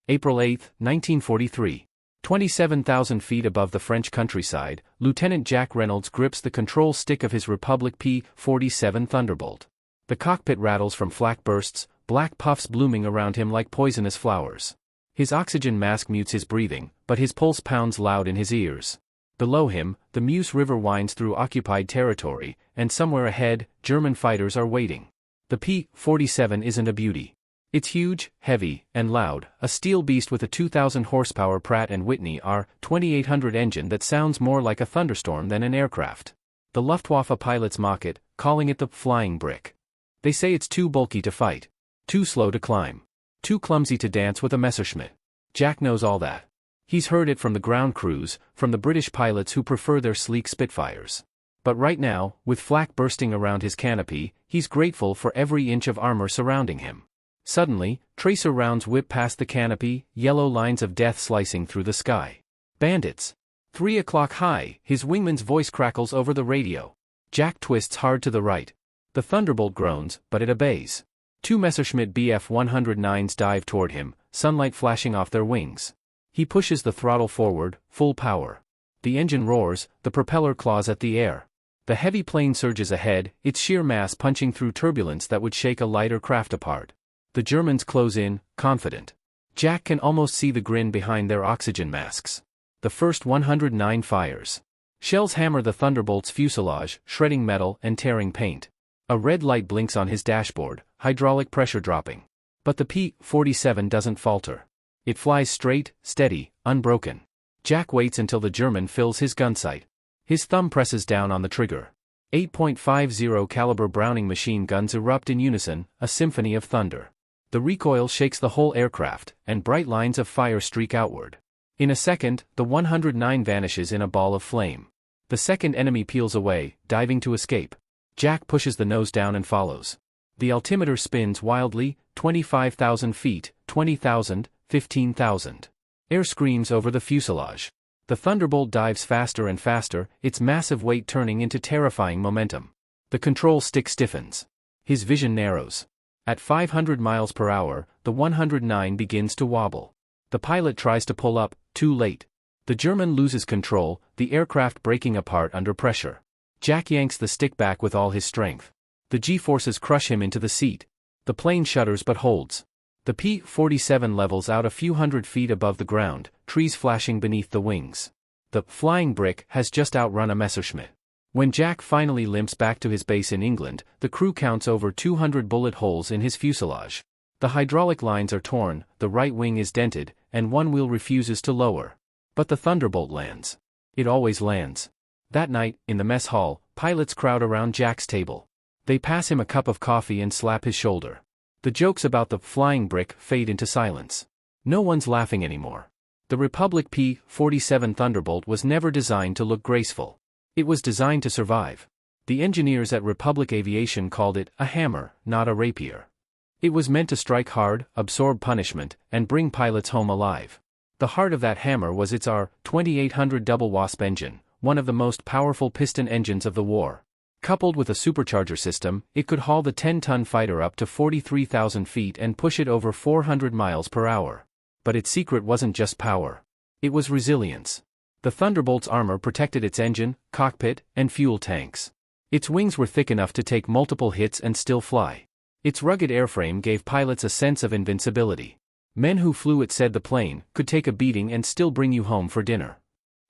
April 8, 1943. 27,000 feet above the French countryside, Lieutenant Jack Reynolds grips the control stick of his Republic P-47 Thunderbolt. The cockpit rattles from flak bursts, black puffs blooming around him like poisonous flowers. His oxygen mask mutes his breathing, but his pulse pounds loud in his ears. Below him, the Meuse River winds through occupied territory, and somewhere ahead, German fighters are waiting. The P-47 isn't a beauty. It's huge, heavy, and loud, a steel beast with a 2,000 horsepower Pratt Whitney R-2800 engine that sounds more like a thunderstorm than an aircraft. The Luftwaffe pilots mock it, calling it the flying brick. They say it's too bulky to fight, too slow to climb, too clumsy to dance with a Messerschmitt. Jack knows all that. He's heard it from the ground crews, from the British pilots who prefer their sleek Spitfires. But right now, with flak bursting around his canopy, he's grateful for every inch of armor surrounding him. Suddenly, tracer rounds whip past the canopy, yellow lines of death slicing through the sky. Bandits! 3 o'clock high, his wingman's voice crackles over the radio. Jack twists hard to the right. The Thunderbolt groans, but it obeys. 2 Messerschmitt Bf-109s dive toward him, sunlight flashing off their wings. He pushes the throttle forward, full power. The engine roars, the propeller claws at the air. The heavy plane surges ahead, its sheer mass punching through turbulence that would shake a lighter craft apart. The Germans close in, confident. Jack can almost see the grin behind their oxygen masks. The first 109 fires. Shells hammer the Thunderbolt's fuselage, shredding metal and tearing paint. A red light blinks on his dashboard, hydraulic pressure dropping. But the P-47 doesn't falter. It flies straight, steady, unbroken. Jack waits until the German fills his gun sight. His thumb presses down on the trigger. 8.50 caliber Browning machine guns erupt in unison, a symphony of thunder. The recoil shakes the whole aircraft, and bright lines of fire streak outward. In a second, the 109 vanishes in a ball of flame. The second enemy peels away, diving to escape. Jack pushes the nose down and follows. The altimeter spins wildly, 25,000 feet, 20,000, 15,000. Air screams over the fuselage. The Thunderbolt dives faster and faster, its massive weight turning into terrifying momentum. The control stick stiffens. His vision narrows. At 500 miles per hour, the 109 begins to wobble. The pilot tries to pull up, too late. The German loses control, the aircraft breaking apart under pressure. Jack yanks the stick back with all his strength. The G-forces crush him into the seat. The plane shudders but holds. The P-47 levels out a few hundred feet above the ground, trees flashing beneath the wings. The flying brick has just outrun a Messerschmitt. When Jack finally limps back to his base in England, the crew counts over 200 bullet holes in his fuselage. The hydraulic lines are torn, the right wing is dented, and one wheel refuses to lower. But the Thunderbolt lands. It always lands. That night, in the mess hall, pilots crowd around Jack's table. They pass him a cup of coffee and slap his shoulder. The jokes about the flying brick fade into silence. No one's laughing anymore. The Republic P-47 Thunderbolt was never designed to look graceful. It was designed to survive. The engineers at Republic Aviation called it a hammer, not a rapier. It was meant to strike hard, absorb punishment, and bring pilots home alive. The heart of that hammer was its R-2800 double Wasp engine, one of the most powerful piston engines of the war. Coupled with a supercharger system, it could haul the 10-ton fighter up to 43,000 feet and push it over 400 miles per hour. But its secret wasn't just power. It was resilience. The Thunderbolt's armor protected its engine, cockpit, and fuel tanks. Its wings were thick enough to take multiple hits and still fly. Its rugged airframe gave pilots a sense of invincibility. Men who flew it said the plane could take a beating and still bring you home for dinner.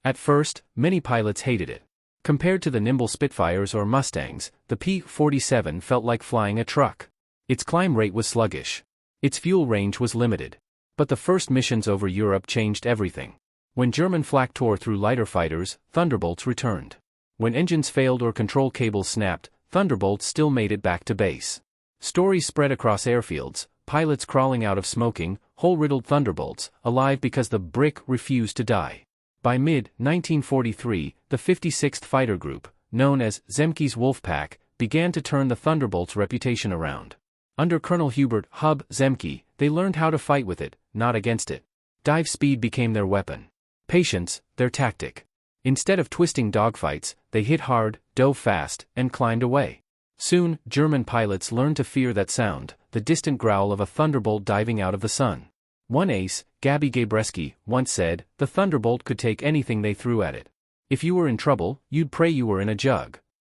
At first, many pilots hated it. Compared to the nimble Spitfires or Mustangs, the P-47 felt like flying a truck. Its climb rate was sluggish. Its fuel range was limited. But the first missions over Europe changed everything. When German flak tore through lighter fighters, Thunderbolts returned. When engines failed or control cables snapped, Thunderbolts still made it back to base. Stories spread across airfields, pilots crawling out of smoking, hole-riddled Thunderbolts, alive because the brick refused to die. By mid-1943, the 56th Fighter Group, known as Zemke's Wolfpack, began to turn the Thunderbolt's reputation around. Under Colonel Hubert "Hub" Zemke, they learned how to fight with it, not against it. Dive speed became their weapon. Patience, their tactic. Instead of twisting dogfights, they hit hard, dove fast, and climbed away. Soon, German pilots learned to fear that sound, the distant growl of a Thunderbolt diving out of the sun. One ace, Gabby Gabreski, once said, "The Thunderbolt could take anything they threw at it. If you were in trouble, you'd pray you were in a jug."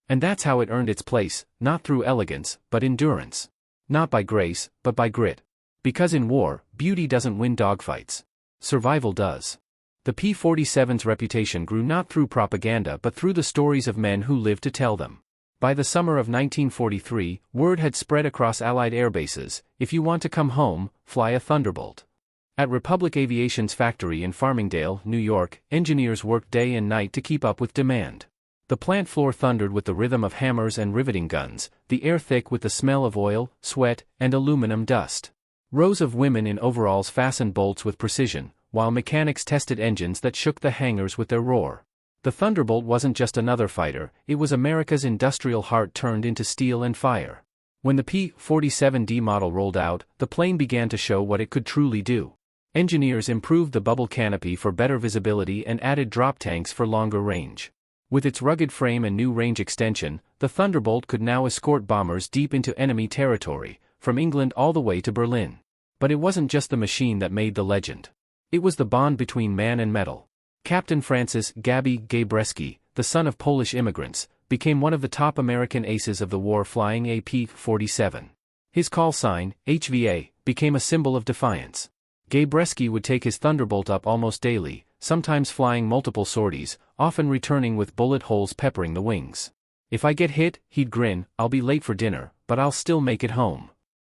And that's how it earned its place, not through elegance, but endurance. Not by grace, but by grit. Because in war, beauty doesn't win dogfights. Survival does. The P-47's reputation grew not through propaganda but through the stories of men who lived to tell them. By the summer of 1943, word had spread across Allied airbases: if you want to come home, fly a Thunderbolt. At Republic Aviation's factory in Farmingdale, New York, engineers worked day and night to keep up with demand. The plant floor thundered with the rhythm of hammers and riveting guns, the air thick with the smell of oil, sweat, and aluminum dust. Rows of women in overalls fastened bolts with precision, while mechanics tested engines that shook the hangars with their roar. The Thunderbolt wasn't just another fighter, it was America's industrial heart turned into steel and fire. When the P-47D model rolled out, the plane began to show what it could truly do. Engineers improved the bubble canopy for better visibility and added drop tanks for longer range. With its rugged frame and new range extension, the Thunderbolt could now escort bombers deep into enemy territory, from England all the way to Berlin. But it wasn't just the machine that made the legend. It was the bond between man and metal. Captain Francis Gabby Gabreski, the son of Polish immigrants, became one of the top American aces of the war flying a P-47. His call sign, HVA, became a symbol of defiance. Gabreski would take his Thunderbolt up almost daily, sometimes flying multiple sorties, often returning with bullet holes peppering the wings. "If I get hit," he'd grin, "I'll be late for dinner, but I'll still make it home."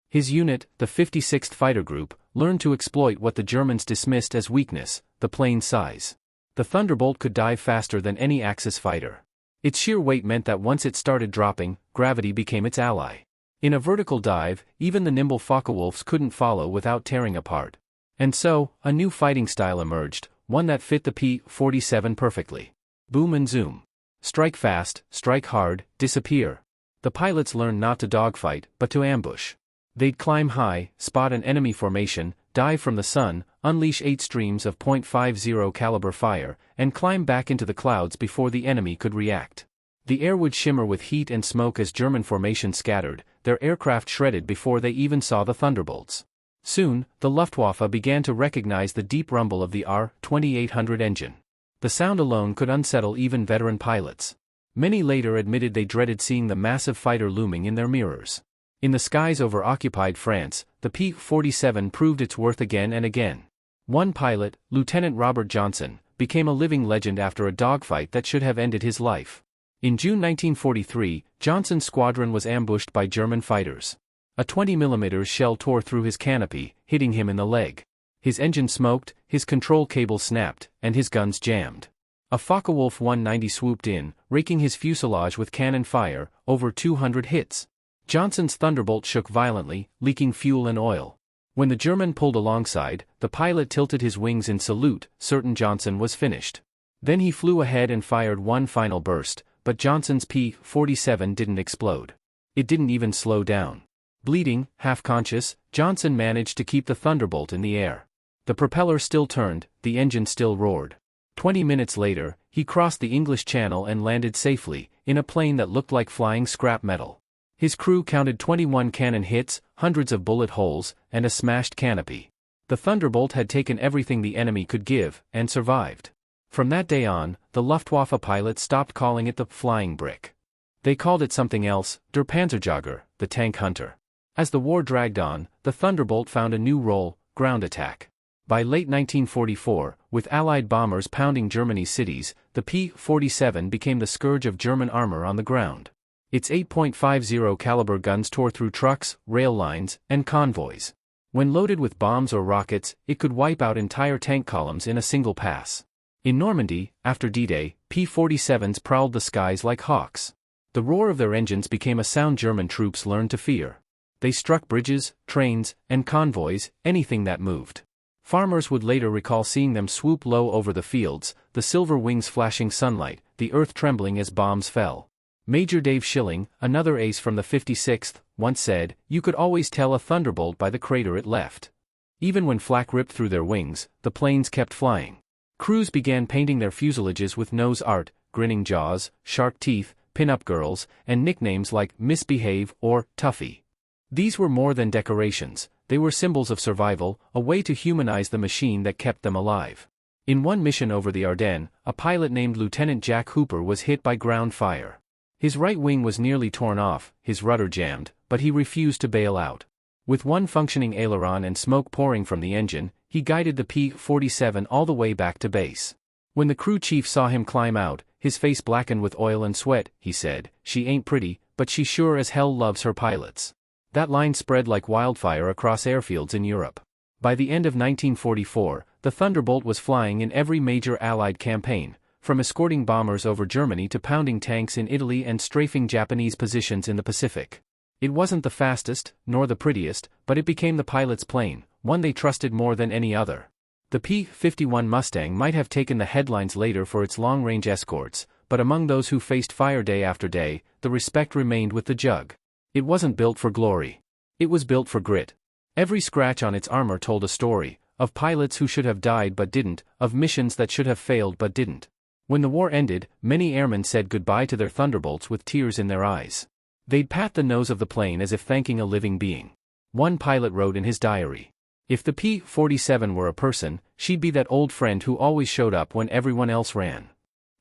His unit, the 56th Fighter Group, learned to exploit what the Germans dismissed as weakness: the plane's size. The Thunderbolt could dive faster than any Axis fighter. Its sheer weight meant that once it started dropping, gravity became its ally. In a vertical dive, even the nimble Focke-Wulfs couldn't follow without tearing apart. And so, a new fighting style emerged, one that fit the P-47 perfectly. Boom and zoom. Strike fast, strike hard, disappear. The pilots learned not to dogfight, but to ambush. They'd climb high, spot an enemy formation, dive from the sun, unleash 8 streams of .50 caliber fire, and climb back into the clouds before the enemy could react. The air would shimmer with heat and smoke as German formations scattered, their aircraft shredded before they even saw the Thunderbolts. Soon, the Luftwaffe began to recognize the deep rumble of the R-2800 engine. The sound alone could unsettle even veteran pilots. Many later admitted they dreaded seeing the massive fighter looming in their mirrors. In the skies over occupied France, the P-47 proved its worth again and again. One pilot, Lieutenant Robert Johnson, became a living legend after a dogfight that should have ended his life. In June 1943, Johnson's squadron was ambushed by German fighters. A 20mm shell tore through his canopy, hitting him in the leg. His engine smoked, his control cable snapped, and his guns jammed. A Focke-Wulf 190 swooped in, raking his fuselage with cannon fire, over 200 hits. Johnson's Thunderbolt shook violently, leaking fuel and oil. When the German pulled alongside, the pilot tilted his wings in salute, certain Johnson was finished. Then he flew ahead and fired one final burst, but Johnson's P-47 didn't explode. It didn't even slow down. Bleeding, half-conscious, Johnson managed to keep the Thunderbolt in the air. The propeller still turned, the engine still roared. 20 minutes later, he crossed the English Channel and landed safely, in a plane that looked like flying scrap metal. His crew counted 21 cannon hits, hundreds of bullet holes, and a smashed canopy. The Thunderbolt had taken everything the enemy could give, and survived. From that day on, the Luftwaffe pilots stopped calling it the flying brick. They called it something else, der Panzerjäger, the tank hunter. As the war dragged on, the Thunderbolt found a new role: ground attack. By late 1944, with Allied bombers pounding Germany's cities, the P-47 became the scourge of German armor on the ground. Its 8.50 caliber guns tore through trucks, rail lines, and convoys. When loaded with bombs or rockets, it could wipe out entire tank columns in a single pass. In Normandy, after D-Day, P-47s prowled the skies like hawks. The roar of their engines became a sound German troops learned to fear. They struck bridges, trains, and convoys, anything that moved. Farmers would later recall seeing them swoop low over the fields, the silver wings flashing sunlight, the earth trembling as bombs fell. Major Dave Schilling, another ace from the 56th, once said, "You could always tell a Thunderbolt by the crater it left." Even when flak ripped through their wings, the planes kept flying. Crews began painting their fuselages with nose art, grinning jaws, shark teeth, pin-up girls, and nicknames like Misbehave or Tuffy. These were more than decorations, they were symbols of survival, a way to humanize the machine that kept them alive. In one mission over the Ardennes, a pilot named Lieutenant Jack Hooper was hit by ground fire. His right wing was nearly torn off, his rudder jammed, but he refused to bail out. With one functioning aileron and smoke pouring from the engine, he guided the P-47 all the way back to base. When the crew chief saw him climb out, his face blackened with oil and sweat, he said, "She ain't pretty, but she sure as hell loves her pilots." That line spread like wildfire across airfields in Europe. By the end of 1944, the Thunderbolt was flying in every major Allied campaign, from escorting bombers over Germany to pounding tanks in Italy and strafing Japanese positions in the Pacific. It wasn't the fastest, nor the prettiest, but it became the pilot's plane, one they trusted more than any other. The P-51 Mustang might have taken the headlines later for its long-range escorts, but among those who faced fire day after day, the respect remained with the Jug. It wasn't built for glory. It was built for grit. Every scratch on its armor told a story, of pilots who should have died but didn't, of missions that should have failed but didn't. When the war ended, many airmen said goodbye to their Thunderbolts with tears in their eyes. They'd pat the nose of the plane as if thanking a living being. One pilot wrote in his diary, "If the P-47 were a person, she'd be that old friend who always showed up when everyone else ran."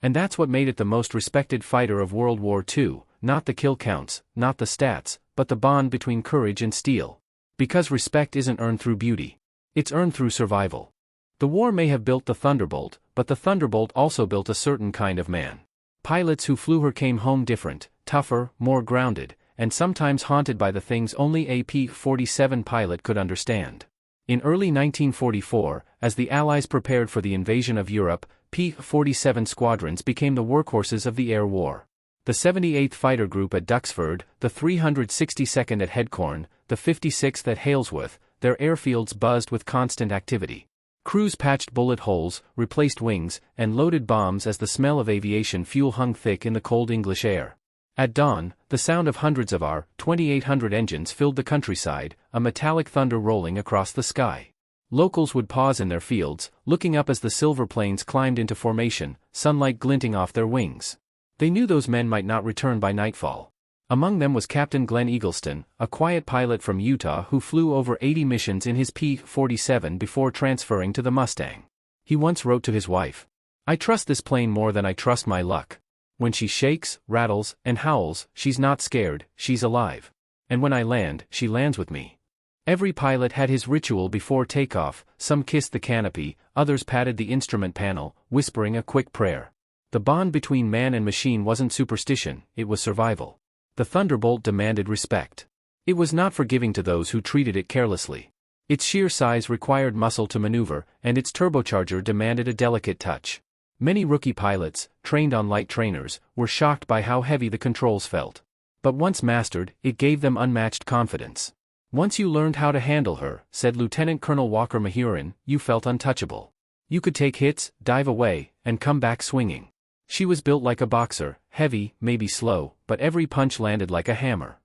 And that's what made it the most respected fighter of World War II, not the kill counts, not the stats, but the bond between courage and steel. Because respect isn't earned through beauty. It's earned through survival. The war may have built the Thunderbolt, but the Thunderbolt also built a certain kind of man. Pilots who flew her came home different, tougher, more grounded, and sometimes haunted by the things only a P-47 pilot could understand. In early 1944, as the Allies prepared for the invasion of Europe, P-47 squadrons became the workhorses of the air war. The 78th Fighter Group at Duxford, the 362nd at Headcorn, the 56th at Halesworth, their airfields buzzed with constant activity. Crews patched bullet holes, replaced wings, and loaded bombs as the smell of aviation fuel hung thick in the cold English air. At dawn, the sound of hundreds of our 2,800 engines filled the countryside, a metallic thunder rolling across the sky. Locals would pause in their fields, looking up as the silver planes climbed into formation, sunlight glinting off their wings. They knew those men might not return by nightfall. Among them was Captain Glenn Eagleston, a quiet pilot from Utah who flew over 80 missions in his P-47 before transferring to the Mustang. He once wrote to his wife, "I trust this plane more than I trust my luck. When she shakes, rattles, and howls, she's not scared, she's alive. And when I land, she lands with me." Every pilot had his ritual before takeoff, some kissed the canopy, others patted the instrument panel, whispering a quick prayer. The bond between man and machine wasn't superstition, it was survival. The Thunderbolt demanded respect. It was not forgiving to those who treated it carelessly. Its sheer size required muscle to maneuver, and its turbocharger demanded a delicate touch. Many rookie pilots, trained on light trainers, were shocked by how heavy the controls felt. But once mastered, it gave them unmatched confidence. "Once you learned how to handle her," said Lieutenant Colonel Walker Mahurin, "you felt untouchable. You could take hits, dive away, and come back swinging. She was built like a boxer, heavy, maybe slow, but every punch landed like a hammer."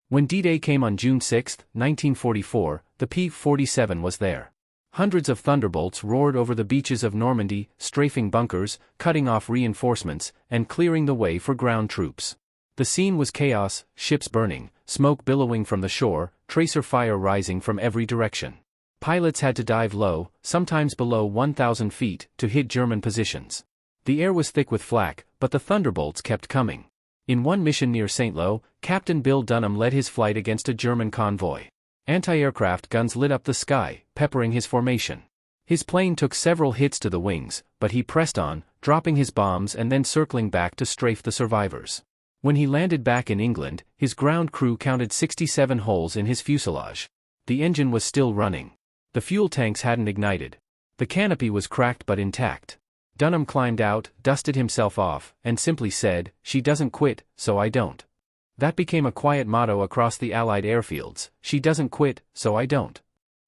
When D-Day came on June 6, 1944, the P-47 was there. Hundreds of Thunderbolts roared over the beaches of Normandy, strafing bunkers, cutting off reinforcements, and clearing the way for ground troops. The scene was chaos, ships burning, smoke billowing from the shore, tracer fire rising from every direction. Pilots had to dive low, sometimes below 1,000 feet, to hit German positions. The air was thick with flak, but the Thunderbolts kept coming. In one mission near St. Lo, Captain Bill Dunham led his flight against a German convoy. Anti-aircraft guns lit up the sky, peppering his formation. His plane took several hits to the wings, but he pressed on, dropping his bombs and then circling back to strafe the survivors. When he landed back in England, his ground crew counted 67 holes in his fuselage. The engine was still running. The fuel tanks hadn't ignited. The canopy was cracked but intact. Dunham climbed out, dusted himself off, and simply said, "She doesn't quit, so I don't." That became a quiet motto across the Allied airfields: "She doesn't quit, so I don't."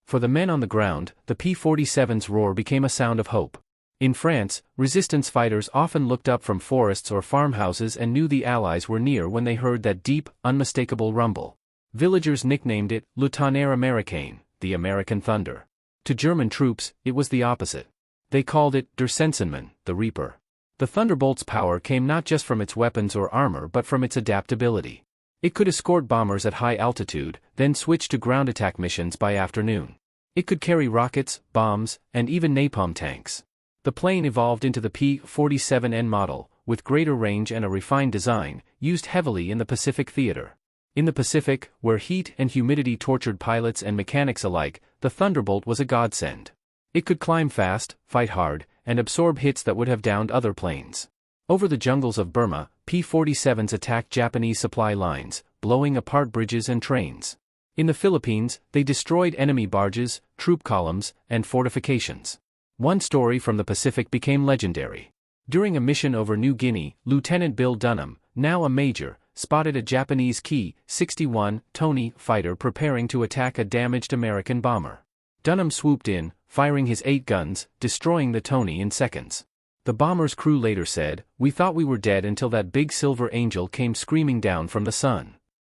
For the men on the ground, the P-47's roar became a sound of hope. In France, resistance fighters often looked up from forests or farmhouses and knew the Allies were near when they heard that deep, unmistakable rumble. Villagers nicknamed it Le Tonnerre Américain, the American Thunder. To German troops, it was the opposite. They called it Der Sensenmann, the Reaper. The Thunderbolt's power came not just from its weapons or armor but from its adaptability. It could escort bombers at high altitude, then switch to ground attack missions by afternoon. It could carry rockets, bombs, and even napalm tanks. The plane evolved into the P-47N model, with greater range and a refined design, used heavily in the Pacific theater. In the Pacific, where heat and humidity tortured pilots and mechanics alike, the Thunderbolt was a godsend. It could climb fast, fight hard, and absorb hits that would have downed other planes. Over the jungles of Burma, P-47s attacked Japanese supply lines, blowing apart bridges and trains. In the Philippines, they destroyed enemy barges, troop columns, and fortifications. One story from the Pacific became legendary. During a mission over New Guinea, Lieutenant Bill Dunham, now a major, spotted a Japanese Ki-61 Tony fighter preparing to attack a damaged American bomber. Dunham swooped in, firing his 8 guns, destroying the Tony in seconds. The bomber's crew later said, "We thought we were dead until that big silver angel came screaming down from the sun."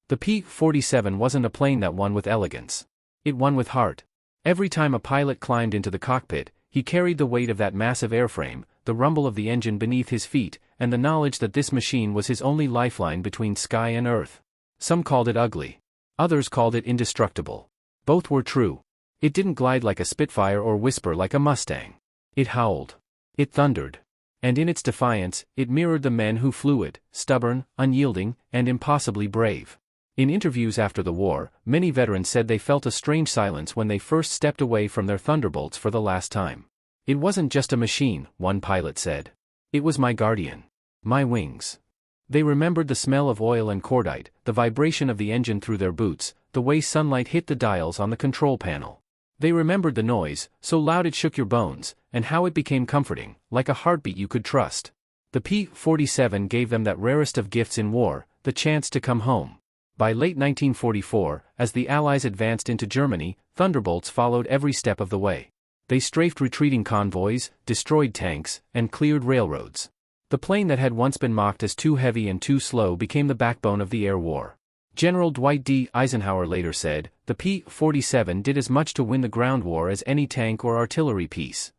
The P-47 wasn't a plane that won with elegance. It won with heart. Every time a pilot climbed into the cockpit, he carried the weight of that massive airframe, the rumble of the engine beneath his feet, and the knowledge that this machine was his only lifeline between sky and earth. Some called it ugly. Others called it indestructible. Both were true. It didn't glide like a Spitfire or whisper like a Mustang. It howled. It thundered. And in its defiance, it mirrored the men who flew it, stubborn, unyielding, and impossibly brave. In interviews after the war, many veterans said they felt a strange silence when they first stepped away from their Thunderbolts for the last time. "It wasn't just a machine," one pilot said. "It was my guardian. My wings." They remembered the smell of oil and cordite, the vibration of the engine through their boots, the way sunlight hit the dials on the control panel. They remembered the noise, so loud it shook your bones, and how it became comforting, like a heartbeat you could trust. The P-47 gave them that rarest of gifts in war, the chance to come home. By late 1944, as the Allies advanced into Germany, Thunderbolts followed every step of the way. They strafed retreating convoys, destroyed tanks, and cleared railroads. The plane that had once been mocked as too heavy and too slow became the backbone of the air war. General Dwight D. Eisenhower later said, "The P-47 did as much to win the ground war as any tank or artillery piece."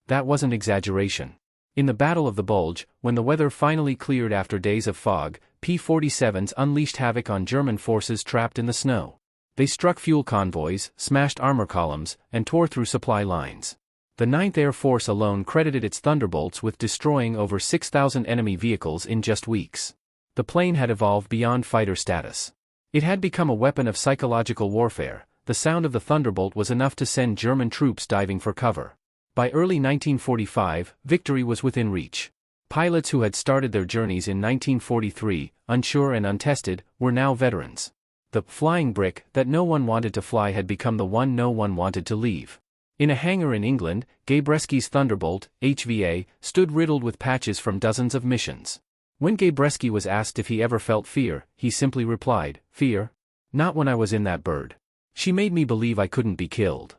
That wasn't exaggeration. In the Battle of the Bulge, when the weather finally cleared after days of fog, P-47s unleashed havoc on German forces trapped in the snow. They struck fuel convoys, smashed armor columns, and tore through supply lines. The 9th Air Force alone credited its Thunderbolts with destroying over 6,000 enemy vehicles in just weeks. The plane had evolved beyond fighter status. It had become a weapon of psychological warfare. The sound of the Thunderbolt was enough to send German troops diving for cover. By early 1945, victory was within reach. Pilots who had started their journeys in 1943, unsure and untested, were now veterans. The flying brick that no one wanted to fly had become the one no one wanted to leave. In a hangar in England, Gabreski's Thunderbolt, HVA, stood riddled with patches from dozens of missions. When Gabreski was asked if he ever felt fear, he simply replied, "Fear? Not when I was in that bird. She made me believe I couldn't be killed."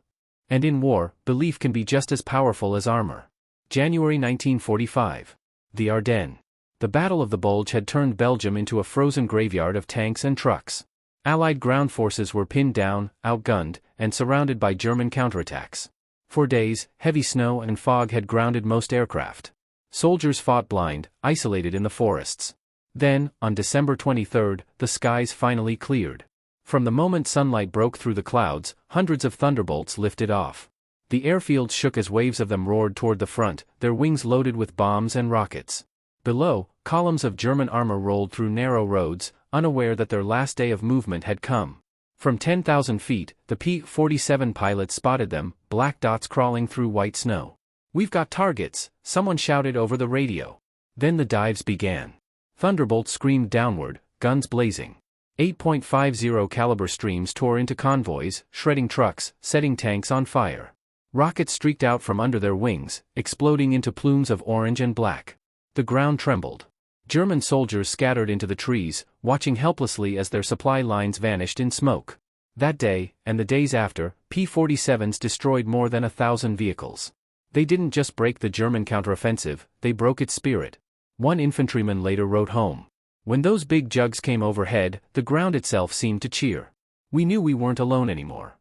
And in war, belief can be just as powerful as armor. January 1945. The Ardennes. The Battle of the Bulge had turned Belgium into a frozen graveyard of tanks and trucks. Allied ground forces were pinned down, outgunned, and surrounded by German counterattacks. For days, heavy snow and fog had grounded most aircraft. Soldiers fought blind, isolated in the forests. Then, on December 23, the skies finally cleared. From the moment sunlight broke through the clouds, hundreds of Thunderbolts lifted off. The airfields shook as waves of them roared toward the front, their wings loaded with bombs and rockets. Below, columns of German armor rolled through narrow roads, unaware that their last day of movement had come. From 10,000 feet, the P-47 pilots spotted them, black dots crawling through white snow. "We've got targets," someone shouted over the radio. Then the dives began. Thunderbolts screamed downward, guns blazing. 8.50 caliber streams tore into convoys, shredding trucks, setting tanks on fire. Rockets streaked out from under their wings, exploding into plumes of orange and black. The ground trembled. German soldiers scattered into the trees, watching helplessly as their supply lines vanished in smoke. That day, and the days after, P-47s destroyed more than 1,000 vehicles. They didn't just break the German counteroffensive, they broke its spirit. One infantryman later wrote home, "When those big jugs came overhead, the ground itself seemed to cheer. We knew we weren't alone anymore."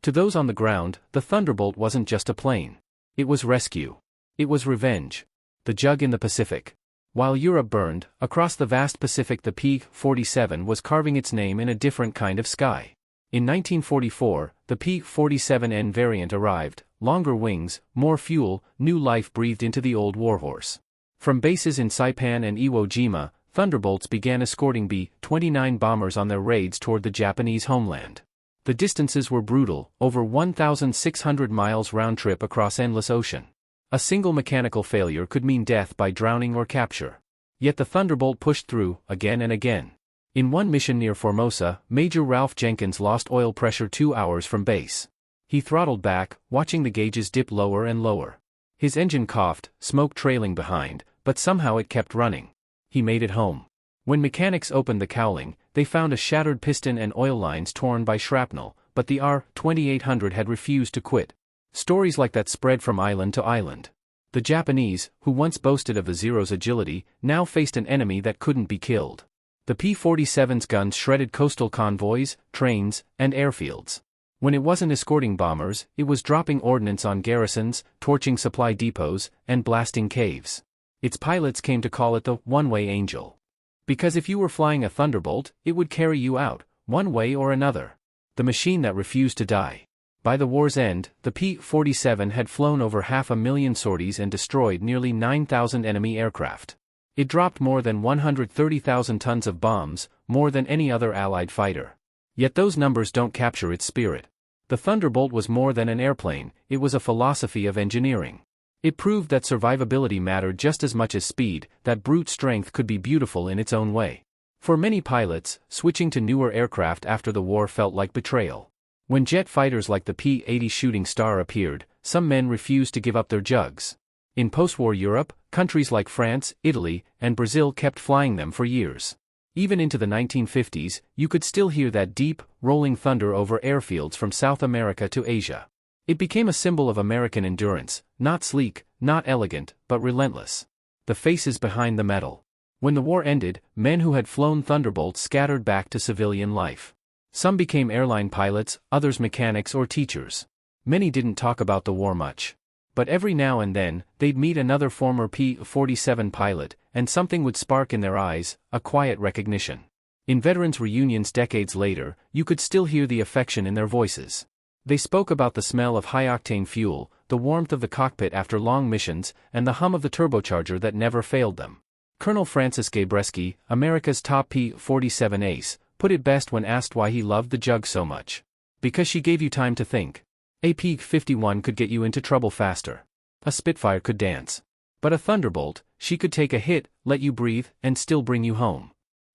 To those on the ground, the Thunderbolt wasn't just a plane. It was rescue. It was revenge. The jug in the Pacific. While Europe burned, across the vast Pacific the P-47 was carving its name in a different kind of sky. In 1944, the P-47N variant arrived, longer wings, more fuel, new life breathed into the old warhorse. From bases in Saipan and Iwo Jima, Thunderbolts began escorting B-29 bombers on their raids toward the Japanese homeland. The distances were brutal, over 1,600 miles round trip across endless ocean. A single mechanical failure could mean death by drowning or capture. Yet the Thunderbolt pushed through, again and again. In one mission near Formosa, Major Ralph Jenkins lost oil pressure 2 hours from base. He throttled back, watching the gauges dip lower and lower. His engine coughed, smoke trailing behind, but somehow it kept running. He made it home. When mechanics opened the cowling, they found a shattered piston and oil lines torn by shrapnel, but the R-2800 had refused to quit. Stories like that spread from island to island. The Japanese, who once boasted of the Zero's agility, now faced an enemy that couldn't be killed. The P-47's guns shredded coastal convoys, trains, and airfields. When it wasn't escorting bombers, it was dropping ordnance on garrisons, torching supply depots, and blasting caves. Its pilots came to call it the one-way angel. Because if you were flying a Thunderbolt, it would carry you out, one way or another. The machine that refused to die. By the war's end, the P-47 had flown over 500,000 sorties and destroyed nearly 9,000 enemy aircraft. It dropped more than 130,000 tons of bombs, more than any other Allied fighter. Yet those numbers don't capture its spirit. The Thunderbolt was more than an airplane, it was a philosophy of engineering. It proved that survivability mattered just as much as speed, that brute strength could be beautiful in its own way. For many pilots, switching to newer aircraft after the war felt like betrayal. When jet fighters like the P-80 Shooting Star appeared, some men refused to give up their jugs. In post-war Europe, countries like France, Italy, and Brazil kept flying them for years. Even into the 1950s, you could still hear that deep, rolling thunder over airfields from South America to Asia. It became a symbol of American endurance, not sleek, not elegant, but relentless. The faces behind the metal. When the war ended, men who had flown Thunderbolts scattered back to civilian life. Some became airline pilots, others mechanics or teachers. Many didn't talk about the war much. But every now and then, they'd meet another former P-47 pilot, and something would spark in their eyes, a quiet recognition. In veterans' reunions decades later, you could still hear the affection in their voices. They spoke about the smell of high-octane fuel, the warmth of the cockpit after long missions, and the hum of the turbocharger that never failed them. Colonel Francis Gabreski, America's top P-47 ace, put it best when asked why he loved the jug so much. Because she gave you time to think. A P-51 could get you into trouble faster. A Spitfire could dance. But a Thunderbolt, she could take a hit, let you breathe, and still bring you home.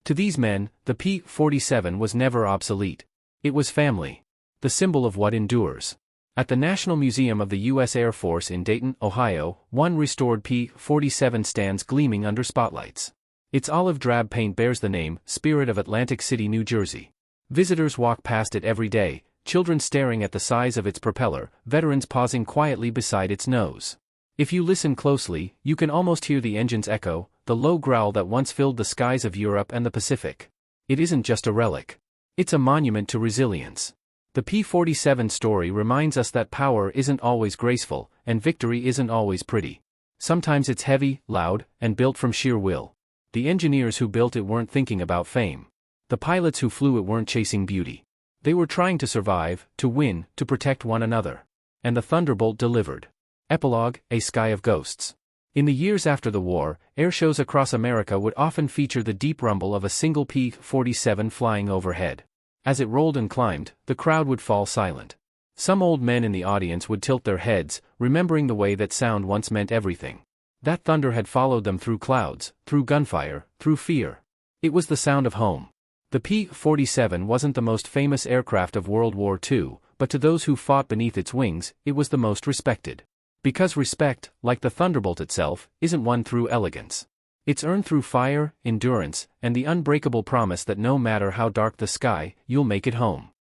To these men, the P-47 was never obsolete. It was family. The symbol of what endures. At the National Museum of the U.S. Air Force in Dayton, Ohio, one restored P-47 stands gleaming under spotlights. Its olive drab paint bears the name, Spirit of Atlantic City, New Jersey. Visitors walk past it every day, children staring at the size of its propeller, veterans pausing quietly beside its nose. If you listen closely, you can almost hear the engine's echo, the low growl that once filled the skies of Europe and the Pacific. It isn't just a relic. It's a monument to resilience. The P-47 story reminds us that power isn't always graceful, and victory isn't always pretty. Sometimes it's heavy, loud, and built from sheer will. The engineers who built it weren't thinking about fame. The pilots who flew it weren't chasing beauty. They were trying to survive, to win, to protect one another. And the Thunderbolt delivered. Epilogue, A Sky of Ghosts. In the years after the war, air shows across America would often feature the deep rumble of a single P-47 flying overhead. As it rolled and climbed, the crowd would fall silent. Some old men in the audience would tilt their heads, remembering the way that sound once meant everything. That thunder had followed them through clouds, through gunfire, through fear. It was the sound of home. The P-47 wasn't the most famous aircraft of World War II, but to those who fought beneath its wings, it was the most respected. Because respect, like the Thunderbolt itself, isn't won through elegance. It's earned through fire, endurance, and the unbreakable promise that no matter how dark the sky, you'll make it home.